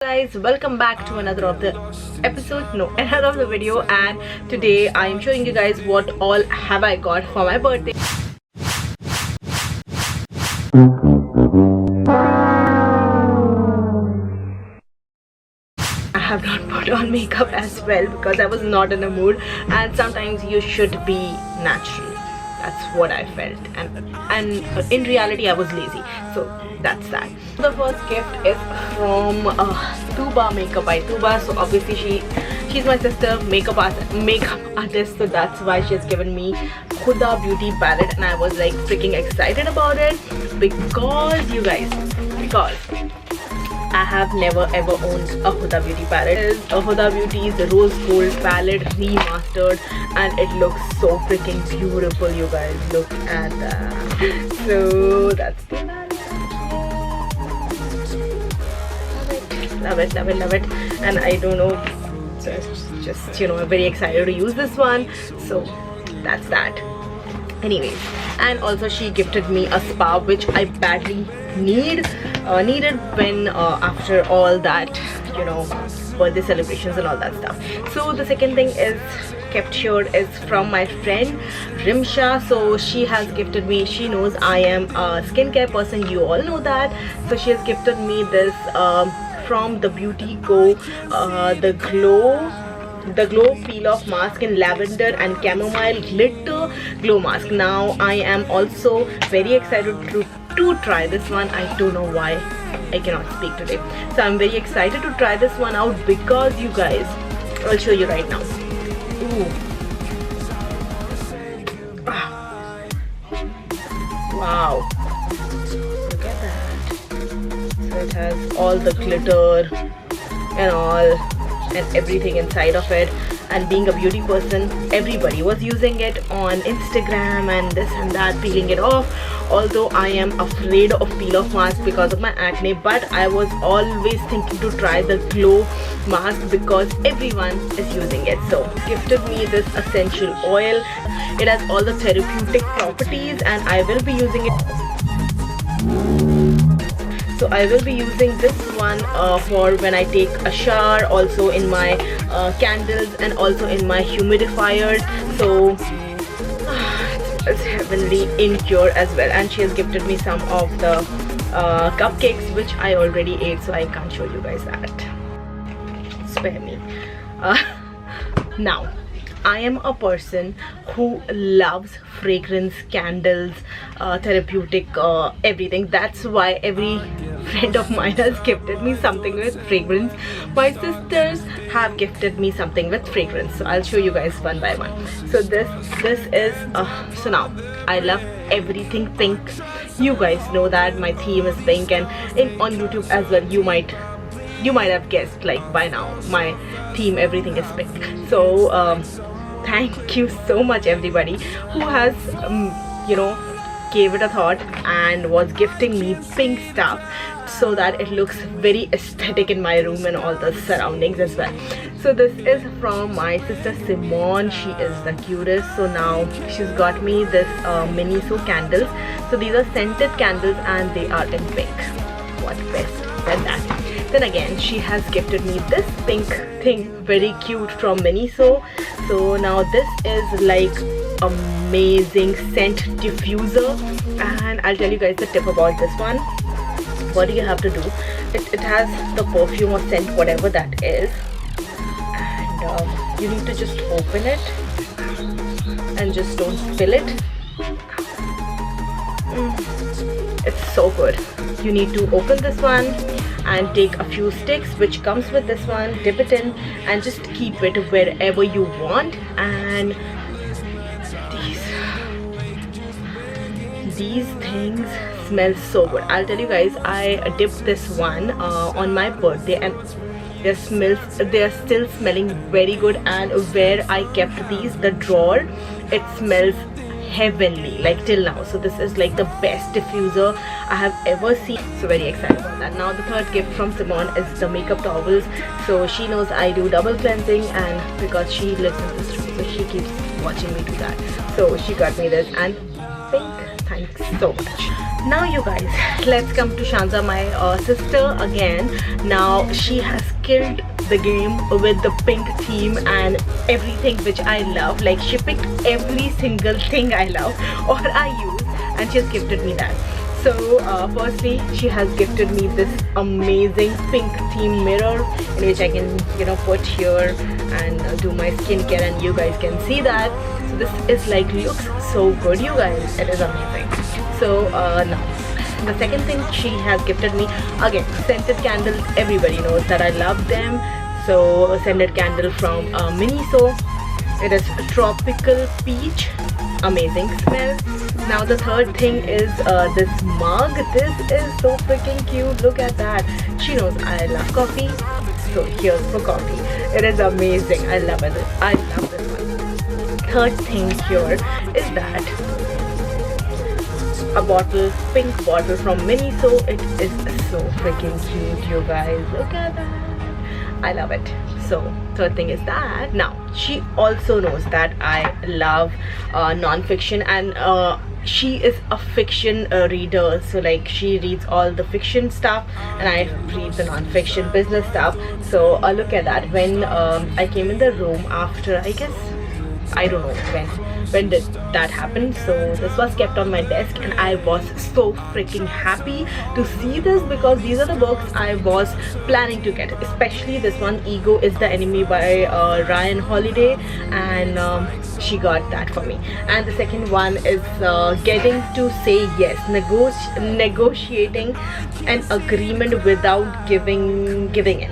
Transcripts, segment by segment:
Guys, welcome back to another of the another of the video, and today I am showing you guys what all have I got for my birthday. I have not put on makeup as well because I was not in a mood, and sometimes you should be natural. That's what I felt, and in reality I was lazy, so that's that. The first gift is from Tuba Makeup by Tuba. So obviously she's my sister, makeup artist, so that's why she has given me Huda beauty palette, and I was like freaking excited about it because you guys, I have never ever owned a Huda beauty palette. It is a Huda Beauty's Rose Gold palette remastered, and it looks so freaking beautiful. You guys, look at that. So that's the palette. Love it. And I don't know, just I'm very excited to use this one. So that's that. Anyways, and also she gifted me a spa, which I badly needed when after all that, birthday celebrations and all that stuff. So the second thing is kept here is from my friend Rimsha. So she has gifted me, she knows I am a skincare person, you all know that. So she has gifted me this from the Beauty Co, the glow peel off mask in lavender and chamomile glitter glow mask. Now I am also very excited to try this one. I don't know why I cannot speak today, so I'm very excited to try this one out because you guys, I'll show you right now. Ooh. Wow, look at that. So it has all the glitter and all and everything inside of it, and being a beauty person, everybody was using it on Instagram and this and that, peeling it off. Although I am afraid of peel off mask because of my acne, but I was always thinking to try the glow mask because everyone is using it. So gifted me this essential oil. It has all the therapeutic properties, and I will be using it. So I will be using this one for when I take a shower, also in my candles and also in my humidifiers. So it's heavenly in here as well. And she has gifted me some of the cupcakes, which I already ate, so I can't show you guys that. Spare me. Now, I am a person who loves fragrance, candles, therapeutic, everything. That's why every friend of mine has gifted me something with fragrance. My sisters have gifted me something with fragrance, so I'll show you guys one by one. So this is so now I love everything pink. You guys know that my theme is pink, and on YouTube as well, you might have guessed, like, by now my theme, everything is pink. So thank you so much everybody who has gave it a thought and was gifting me pink stuff so that it looks very aesthetic in my room and all the surroundings as well. So this is from my sister Simone. She is the cutest. So now she's got me this Miniso candles. So these are scented candles and they are in pink. What best than that? Then again, she has gifted me this pink thing, very cute, from Miniso. So now this is like amazing scent diffuser, and I'll tell you guys the tip about this one. What do you have to do? It has the perfume or scent, whatever that is, and you need to just open it and just don't spill it. It's so good. You need to open this one and take a few sticks which comes with this one, dip it in and just keep it wherever you want. And these things smell so good. I'll tell you guys, I dipped this one on my birthday, and they're still smelling very good. And where I kept these, the drawer, it smells heavenly, like till now. So this is like the best diffuser I have ever seen. So very excited about that. Now the third gift from Simone is the makeup towels. So she knows I do double cleansing, and because she lives in this room, so she keeps watching me do that. So she got me this, and pink thanks so much. Now you guys, let's come to Kanzah, my sister again. Now she has killed the game with the pink theme and everything which I love. Like, she picked every single thing I love or I use, and she has gifted me that. So firstly, she has gifted me this amazing pink theme mirror in which I can, you know, put here and do my skincare, and you guys can see that. So this is like, looks so good, you guys. It is amazing. So now the second thing she has gifted me, again, scented candles. Everybody knows that I love them. So a scented candle from Miniso. It is tropical peach, amazing smell. Now the third thing is this mug. This is so freaking cute. Look at that. She knows I love coffee, so here's for coffee. It is amazing. I love it. I love this one. Third thing here is that a bottle, pink bottle from Miniso. It is so freaking cute, you guys. Look at that. I love it. So third thing is that. Now she also knows that I love non-fiction, and she is a fiction reader. So like, she reads all the fiction stuff and I read the non-fiction business stuff. So look at that. When I came in the room after, I guess, I don't know when did that happen. So this was kept on my desk and I was so freaking happy to see this, because these are the books I was planning to get, especially this one, Ego is the Enemy by Ryan Holiday, and she got that for me. And the second one is Getting to Say Yes, negotiating an agreement without giving in.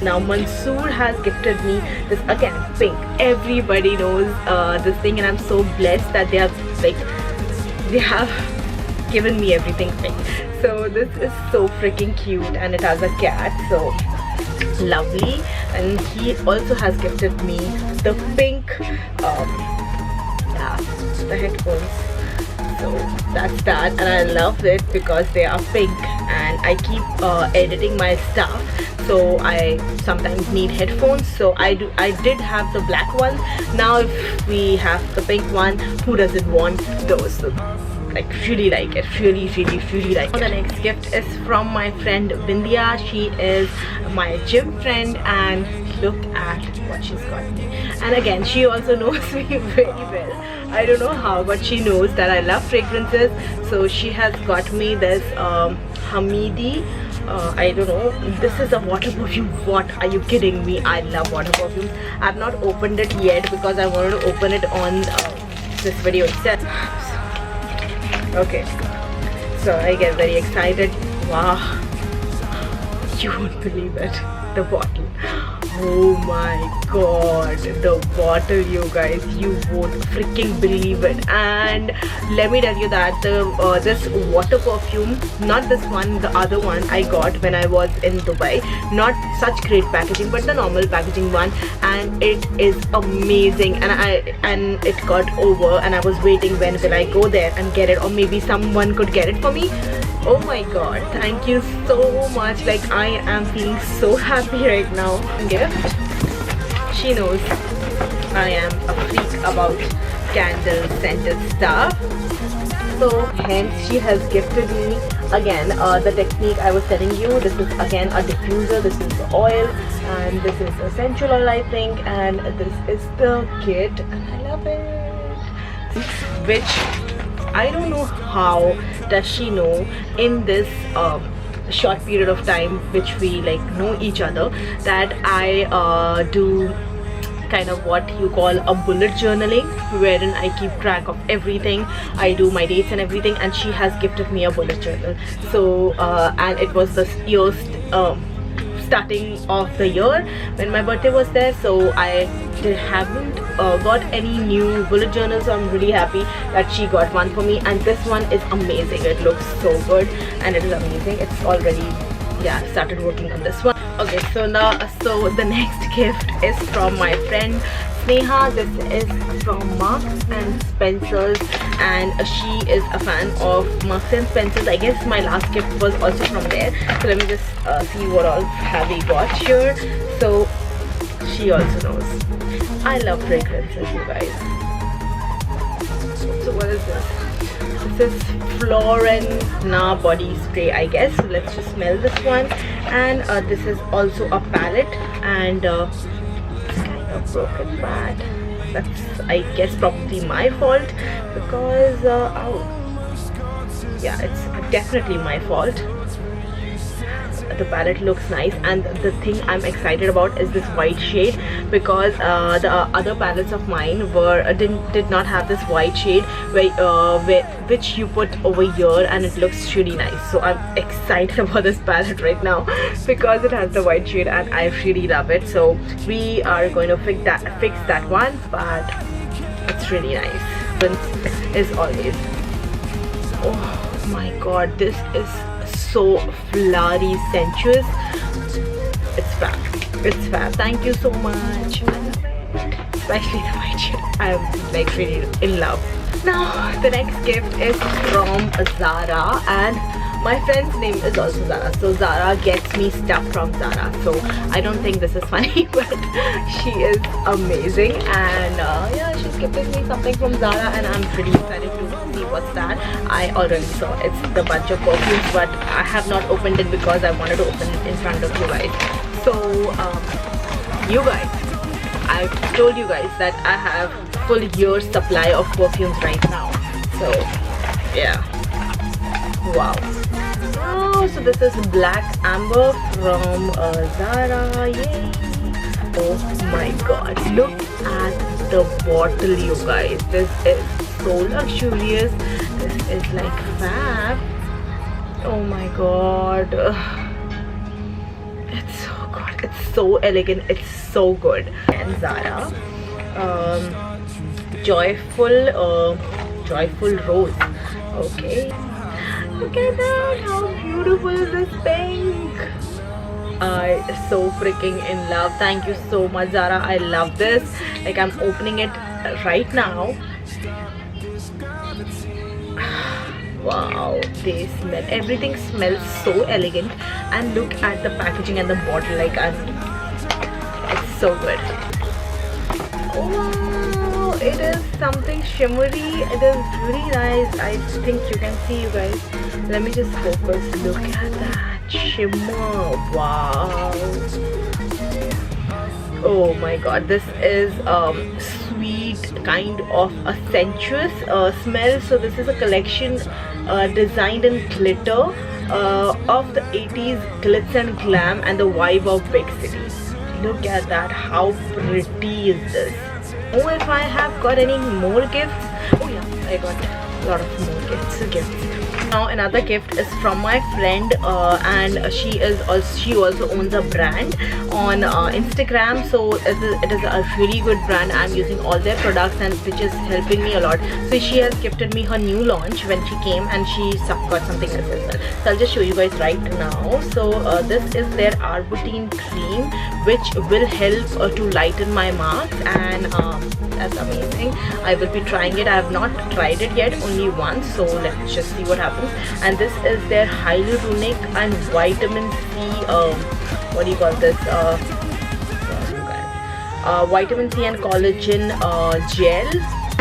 Now Mansoor has gifted me this, again, pink. Everybody knows this thing, and I'm so blessed that they have given me everything pink. So this is so freaking cute, and it has a cat, so lovely. And he also has gifted me the pink the headphones. So that's that, and I love it because they are pink, and I keep editing my stuff, so I sometimes need headphones. So I did have the black one. Now if we have the pink one, who doesn't want those? So, like, really like it, really like it. The next gift is from my friend Bindya. She is my gym friend, and look at what she's got me. And again, she also knows me very well. I don't know how, but she knows that I love fragrances. So she has got me this Hamidi, I don't know, this is a water perfume. What, are you kidding me? I love water perfumes. I've not opened it yet because I wanted to open it on this video itself. Okay, so I get very excited. Wow, you won't believe it, the bottle. Oh my god, the bottle, you guys, you won't freaking believe it. And let me tell you that the this water perfume, not this one, the other one I got when I was in Dubai, not such great packaging but the normal packaging one, and it is amazing. And it got over, and I was waiting when will I go there and get it, or maybe someone could get it for me. Oh my god, thank you so much. Like, I am feeling so happy right now. Gift. She knows I am a freak about candle scented stuff. So hence she has gifted me again the technique I was telling you. This is again a diffuser. This is the oil, and this is essential oil, I think, and this is the kit, and I love it. Which I don't know how does she know in this short period of time which we like know each other, that I do kind of what you call a bullet journaling, wherein I keep track of everything. I do my dates and everything, and she has gifted me a bullet journal. So and it was this year's starting of the year when my birthday was there, so I haven't got any new bullet journals, so I'm really happy that she got one for me. And this one is amazing. It looks so good and it is amazing. It's already, yeah, started working on this one. Okay, so now, so the next gift is from my friend Sneha. This is from Marks and Spencer's, and she is a fan of Marks and Spencer's. I guess my last gift was also from there. So let me just see what all have we got here. So she also knows I love fragrances, you guys. So what is this? This is Florina body spray, I guess. So let's just smell this one. And this is also a palette, and it's kind of broken, but that's, I guess, probably my fault because yeah, it's definitely my fault. The palette looks nice, and the thing I'm excited about is this white shade, because the other palettes of mine did not have this white shade which you put over here, and it looks really nice. So I'm excited about this palette right now because it has the white shade and I really love it. So we are going to fix that one, but it's really nice as always. Oh my god, this is so flowery, sensuous. It's fab. Thank you so much. I love it, especially the white shade. I'm like really in love. Now the next gift is from Zara, and my friend's name is also Zara, so Zara gets me stuff from Zara. So I don't think this is funny, but she is amazing, and yeah, she's gifted me something from Zara, and I'm pretty excited to see what's that. I already saw it's the bunch of perfumes, but I have not opened it because I wanted to open it in front of you guys. So you guys, I've told you guys that I have full year's supply of perfumes right now. So yeah, wow. Oh, so this is Black Amber from Zara. Yay! Oh my god, look at the bottle, you guys. This is so luxurious. This is like fab. Oh my god. It's so good. It's so elegant. It's so good. And Zara, joyful rose. Okay. Look at that, how beautiful is this pink? I'm so freaking in love. Thank you so much, Zara. I love this. Like, I'm opening it right now. Wow, they smell, everything smells so elegant, and look at the packaging and the bottle. Like, it's so good. Wow, it is something shimmery. It is really nice. I think you can see, you guys. Let me just focus. Look at that shimmer. Wow. Oh my god, this is sweet, kind of a sensuous smell. So this is a collection designed in glitter of the 80s glitz and glam and the vibe of big cities. Look at that, how pretty is this? Oh, if I have got any more gifts. Oh yeah, I got a lot of more gifts. Now another gift is from my friend, and she also owns a brand on Instagram. So it is a really good brand. I'm using all their products, and which is helping me a lot. So she has gifted me her new launch when she came, and she got something else as well. So I'll just show you guys right now. So this is their Arbutin cream, which will help to lighten my marks, and that's amazing. I will be trying it. I have not tried it yet, only once. So let's just see what happens. And this is their hyaluronic and vitamin C, what do you call this, vitamin C and collagen gel,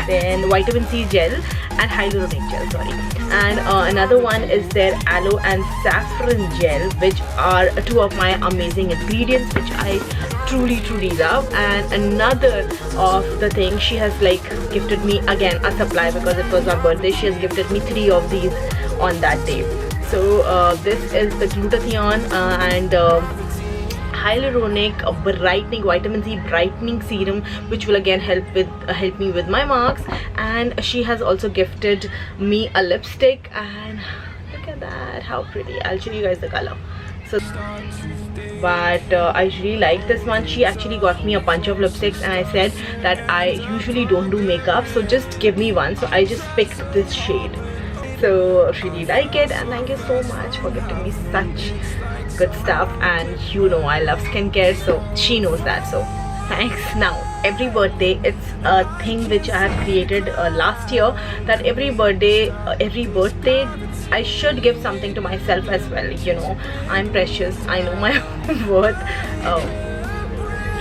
then vitamin C gel and hyaluronic gel, sorry. And another one is their aloe and saffron gel, which are two of my amazing ingredients which I truly love. And another of the things, she has like gifted me again a supply because it was my birthday. She has gifted me 3 of these on that day. So this is the glutathione and hyaluronic brightening vitamin C brightening serum, which will again help me with my marks. And she has also gifted me a lipstick, and look at that, how pretty. I'll show you guys the color. So but I really like this one. She actually got me a bunch of lipsticks, and I said that I usually don't do makeup, so just give me one. So I just picked this shade. So really like it, and thank you so much for gifting me such good stuff. And you know I love skincare, so she knows that, so thanks. Now every birthday, it's a thing which I have created last year, that every birthday I should give something to myself as well. You know, I'm precious, I know my worth.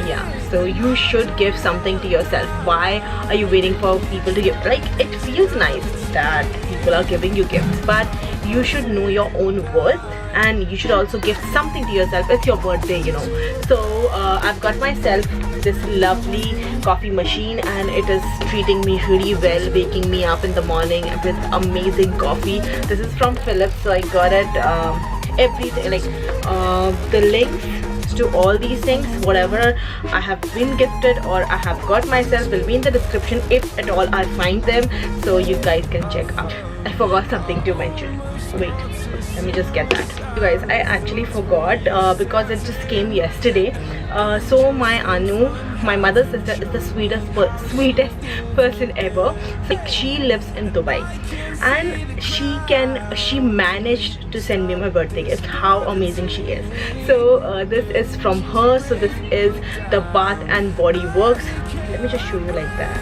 Yeah, so you should give something to yourself. Why are you waiting for people to give? Like, it feels nice, that people are giving you gifts, but you should know your own worth, and you should also give something to yourself. It's your birthday, you know. So I've got myself this lovely coffee machine, and it is treating me really well, waking me up in the morning with amazing coffee. This is from Philips, so I got it everything, like the links to all these things, whatever I have been gifted or I have got myself, will be in the description if at all I find them, so you guys can check out. I forgot something to mention. Wait, let me just get that. You guys, I actually forgot because it just came yesterday. So my Anu, my mother's sister, is the sweetest person ever. Like, she lives in Dubai, and she managed to send me my birthday gift. How amazing she is. So this is from her. So this is the Bath and Body Works. Let me just show you like that.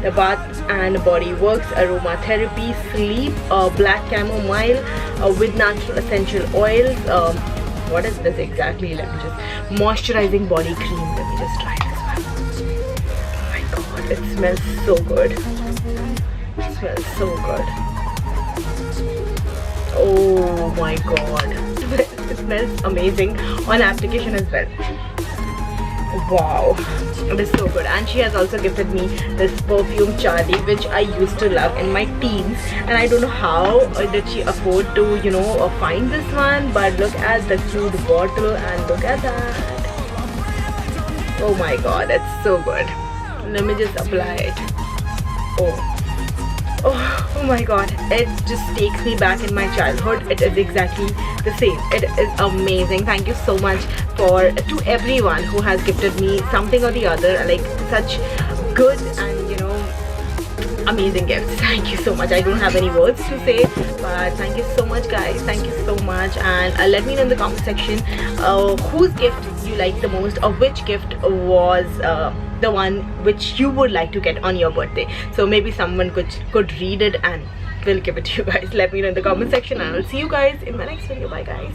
The Bath and Body Works aromatherapy sleep black chamomile with natural essential oils. What is this exactly? Let me just moisturizing body cream. Let me just try this one. Oh my god, it smells so good. It smells so good. Oh my god, it smells amazing on application as well. Wow, it is so good. And she has also gifted me this perfume Charlie, which I used to love in my teens, and I don't know how did she afford to, you know, find this one. But look at the cute bottle, and look at that. Oh my god, it's so good. Let me just apply it. Oh my god, it just takes me back in my childhood. It is exactly the same. It is amazing. Thank you so much to everyone who has gifted me something or the other, like such good and, you know, amazing gifts. Thank you so much. I don't have any words to say, but thank you so much, guys. Thank you so much. And let me know in the comment section whose gift you like the most, or which gift was the one which you would like to get on your birthday. So maybe someone could read it and will give it to you guys. Let me know in the comment section, and I'll see you guys in my next video. Bye guys.